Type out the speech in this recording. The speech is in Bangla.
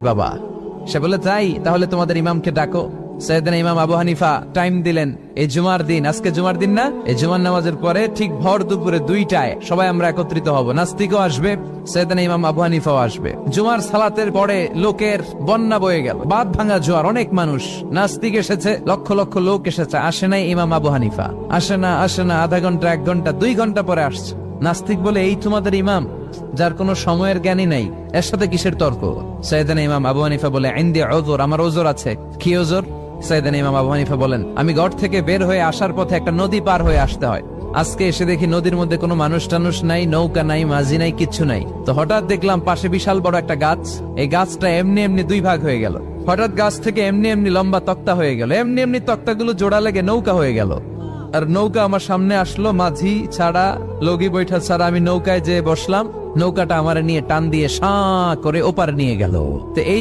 বাবা। সে বলে তাই, তাহলে তোমাদের ইমামকে ডাকো। সাইয়েদনা ইমাম আবু হানিফা টাইম দিলেন, এই জুমার দিন, আজকে জুমার দিন না, এই জুমার নামাজের পরে ঠিক ভর দুপুরে 2টায় সবাই আমরা একত্রিত হব। নাস্তিকও আসবে, সাইয়েদনা ইমাম আবু হানিফাও আসবে। জুমার সালাতের পরে লোকের বন্যা বয়ে গেল, বাঁধ ভাঙা জোয়ার, অনেক মানুষ। নাস্তিক এসেছে, লক্ষ লক্ষ লোক এসেছে, আসে নাই ইমাম আবু হানিফা। আসে না আধা ঘন্টা, 1 ঘন্টা, 2 ঘন্টা পরে আসছে। নাস্তিক বলে, এই তোমাদের ইমাম যার কোনো সময়ের জ্ঞানই নাই, এর সাথে কিসের তর্ক? সাইয়েদনা ইমাম আবু হানিফা বলে, ইনদি উযর, আমার ওজর আছে। কি ওজর? সাইয়েদনা ইমাম আবু হানিফা বলেন, আমি ঘর থেকে বের হয়ে আসার পথে একটা নদী পার হয়ে আসতে হয়। আজকে এসে দেখি নদীর মধ্যে কোনো মানুষ টানুষ নাই, নৌকা নাই, মাঝি নাই, কিচ্ছু নাই। তো হঠাৎ দেখলাম পাশে বিশাল বড় একটা গাছ, এই গাছটা এমনি এমনি 2 ভাগ হয়ে গেল। হঠাৎ গাছ থেকে এমনি এমনি লম্বা তক্তা হয়ে গেল, এমনি এমনি তক্তাগুলো জোড়া লেগে নৌকা হয়ে গেল। আর নৌকা আমার সামনে আসলো, মাঝি ছাড়া, লগি বৈঠা ছাড়া। আমি নৌকায় যেয়ে বসলাম, নৌকাটা আমার নিয়ে টান দিয়ে সাঁ করে ওপারে নিয়ে গেল। তো এই